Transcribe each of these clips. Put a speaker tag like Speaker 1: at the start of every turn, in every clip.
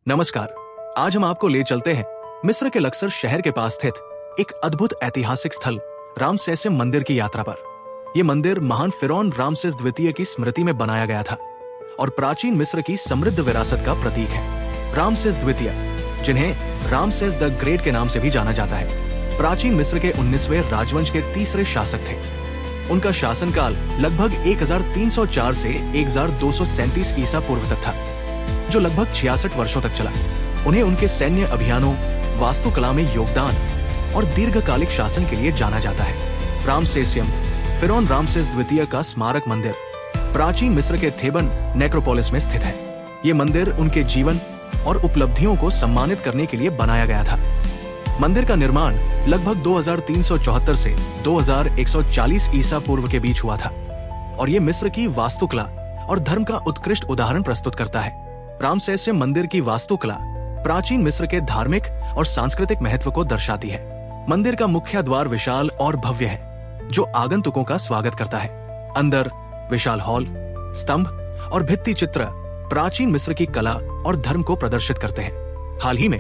Speaker 1: नमस्कार। आज हम आपको ले चलते हैं मिस्र के लक्सर शहर के पास स्थित एक अद्भुत ऐतिहासिक स्थल रामसेसम मंदिर की यात्रा पर। यह मंदिर महान फिरौन रामसेस द्वितीय की स्मृति में बनाया गया था और प्राचीन मिस्र की समृद्ध विरासत का प्रतीक है। रामसेस द्वितीय, जिन्हें रामसेस द ग्रेट के नाम से भी जाना जाता है, प्राचीन मिस्र के 19वें राजवंश के तीसरे शासक थे। उनका शासनकाल लगभग 1304 से 1237 ईसा पूर्व तक था, जो लगभग 66 वर्षों तक चला। उन्हें उनके सैन्य अभियानों, वास्तुकला में योगदान और दीर्घकालिक शासन के लिए जाना जाता है। रामसेसम फिरौन रामसेस द्वितीय का स्मारक मंदिर प्राचीन मिस्र के थेबन नेक्रोपोलिस में स्थित है। ये मंदिर उनके जीवन और उपलब्धियों को सम्मानित करने के लिए बनाया गया था। मंदिर का निर्माण लगभग 2374 से 2140 ईसा पूर्व के बीच हुआ था और ये मिस्र की वास्तुकला और धर्म का उत्कृष्ट उदाहरण प्रस्तुत करता है। रामसेसम मंदिर की वास्तुकला प्राचीन मिस्र के धार्मिक और सांस्कृतिक महत्व को दर्शाती है। मंदिर का मुख्य द्वार विशाल और भव्य है, जो आगंतुकों का स्वागत करता है। अंदर विशाल हॉल, स्तंभ और भित्ति चित्र प्राचीन मिस्र की कला और धर्म को प्रदर्शित करते हैं। हाल ही में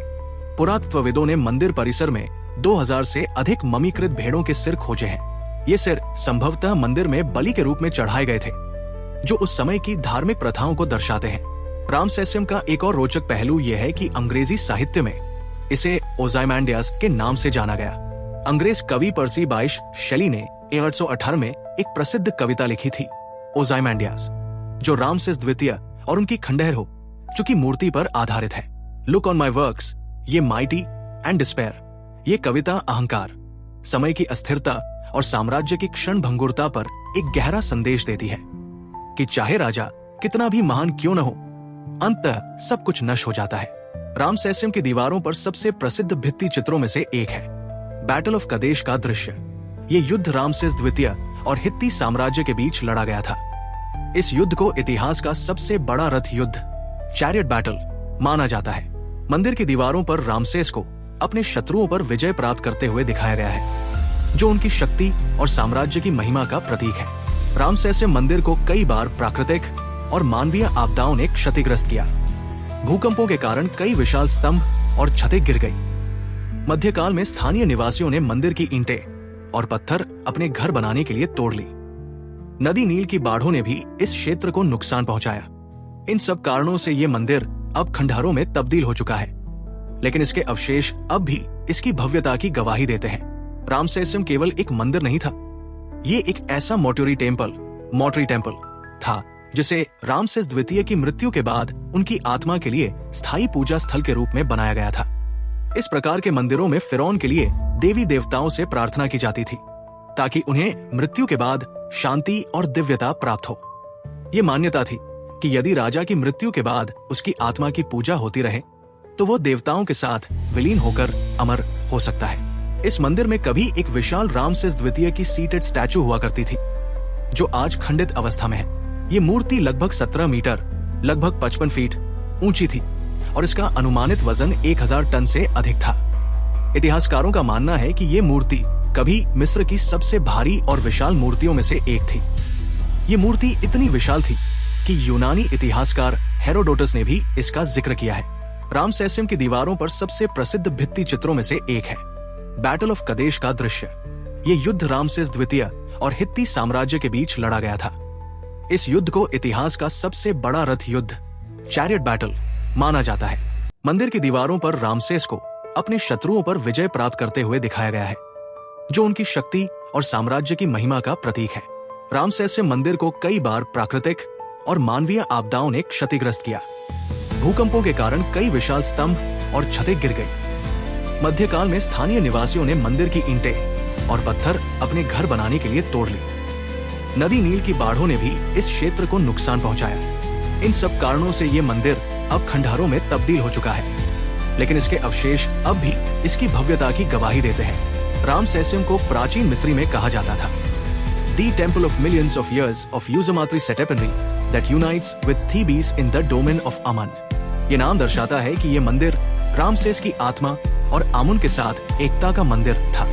Speaker 1: पुरातत्वविदों ने मंदिर परिसर में 2000 से अधिक ममीकृत भेड़ों के सिर खोजे हैं। ये सिर संभवतः मंदिर में बलि के रूप में चढ़ाए गए थे, जो उस समय की धार्मिक प्रथाओं को दर्शाते हैं। रामसेसम का एक और रोचक पहलू यह है कि अंग्रेजी साहित्य में इसे ओजाइमैंडियास के नाम से जाना गया। अंग्रेज कवि पर्सी बाइश शेली ने 1818 में एक प्रसिद्ध कविता लिखी थी, ओजाइमैंडियास, जो रामसेस द्वितीय और उनकी खंडहर हो चुकी मूर्ति पर आधारित है। लुक ऑन माई वर्क्स, ये माइटी एंड डिस्पेयर। ये कविता अहंकार, समय की अस्थिरता और साम्राज्य की क्षण भंगुरता पर एक गहरा संदेश देती है कि चाहे राजा कितना भी महान क्यों न हो, अंततः सब कुछ नष्ट हो जाता है। रामसेसम की दीवारों पर सबसे प्रसिद्ध भित्ति चित्रों में से एक है बैटल ऑफ कदेश का दृश्य। ये युद्ध रामसेस द्वितीय और हित्ती साम्राज्य के बीच लड़ा गया था। इस युद्ध को इतिहास का सबसे बड़ा रथ युद्ध, चैरियट बैटल, माना जाता है। मंदिर की दीवारों पर रामसेस को अपने शत्रुओं पर विजय प्राप्त करते हुए दिखाया गया है, जो उनकी शक्ति और साम्राज्य की महिमा का प्रतीक है। रामसेसम मंदिर को कई बार प्राकृतिक और मानवीय आपदाओं ने क्षतिग्रस्त किया। भूकंपों के कारण कई विशाल स्तंभ और छतें गिर गई। मध्यकाल में स्थानीय निवासियों ने मंदिर की ईंटें और पत्थर अपने घर बनाने के लिए तोड़ ली। नदी नील की बाढ़ों ने भी इस क्षेत्र को नुकसान पहुंचाया। इन सब कारणों से ये मंदिर अब खंडहरों में तब्दील हो चुका है, लेकिन इसके अवशेष अब भी इसकी भव्यता की गवाही देते हैं। रामसेसम केवल एक मंदिर नहीं था, ये एक ऐसा मोर्टरी टेम्पल था जिसे रामसेस द्वितीय की मृत्यु के बाद उनकी आत्मा के लिए स्थायी पूजा स्थल के रूप में बनाया गया था। इस प्रकार के मंदिरों में फिरौन के लिए देवी देवताओं से प्रार्थना की जाती थी, ताकि उन्हें मृत्यु के बाद शांति और दिव्यता प्राप्त हो। ये मान्यता थी कि यदि राजा की मृत्यु के बाद उसकी आत्मा की पूजा होती रहे, तो वो देवताओं के साथ विलीन होकर अमर हो सकता है। इस मंदिर में कभी एक विशाल रामसेस द्वितीय की सीटेड स्टैचू हुआ करती थी, जो आज खंडित अवस्था में है। ये मूर्ति लगभग 17 मीटर, लगभग 55 फीट ऊंची थी और इसका अनुमानित वजन 1000 टन से अधिक था। इतिहासकारों का मानना है कि ये मूर्ति कभी मिस्र की सबसे भारी और विशाल मूर्तियों में से एक थी। ये मूर्ति इतनी विशाल थी कि यूनानी इतिहासकार हेरोडोटस ने भी इसका जिक्र किया है। रामसेसम की दीवारों पर सबसे प्रसिद्ध भित्ति चित्रों में से एक है बैटल ऑफ कदेश का दृश्य। ये युद्ध रामसेस द्वितीय और हित्ती साम्राज्य के बीच लड़ा गया था। इस युद्ध को इतिहास का सबसे बड़ा रथ युद्ध, चैरियट बैटल, माना जाता है। मंदिर की दीवारों पर रामसेस को अपने शत्रुओं पर विजय प्राप्त करते हुए दिखाया गया है, जो उनकी शक्ति और साम्राज्य की महिमा का प्रतीक है। रामसेसम मंदिर को कई बार प्राकृतिक और मानवीय आपदाओं ने क्षतिग्रस्त किया। भूकंपों के कारण कई विशाल स्तंभ और छतें गिर गई। मध्यकाल में स्थानीय निवासियों ने मंदिर की ईंटें और पत्थर अपने घर बनाने के लिए तोड़ ली। नदी नील की बाढ़ों ने भी इस क्षेत्र को नुकसान पहुंचाया। इन सब कारणों से ये मंदिर अब खंडहरों में तब्दील हो चुका है, लेकिन इसके अवशेष अब भी इसकी भव्यता की गवाही देते हैं। रामसेसम को प्राचीन मिस्री में कहा जाता था The temple of millions of years of Uzamatri Setepenri that unites with Thebes in the domain of Amun। ये नाम दर्शाता है कि ये मंदिर रामसेस की आत्मा और आमुन के साथ एकता का मंदिर था,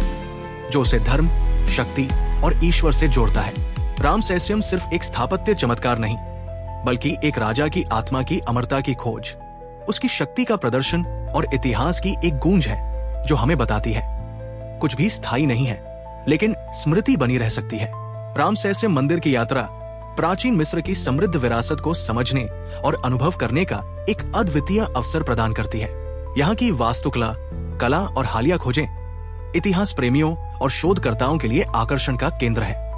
Speaker 1: जो उसे धर्म, शक्ति और ईश्वर से जोड़ता है। रामसेसम सिर्फ एक स्थापत्य चमत्कार नहीं, बल्कि एक राजा की आत्मा की अमरता की खोज, उसकी शक्ति का प्रदर्शन और इतिहास की एक गूंज है जो हमें बताती है कुछ भी स्थायी नहीं है, लेकिन स्मृति बनी रह सकती है। रामसेस मंदिर की यात्रा प्राचीन मिस्र की समृद्ध विरासत को समझने और अनुभव करने का एक अद्वितीय अवसर प्रदान करती है। यहाँ की वास्तुकला, कला और हालिया खोजें इतिहास प्रेमियों और शोधकर्ताओं के लिए आकर्षण का केंद्र है।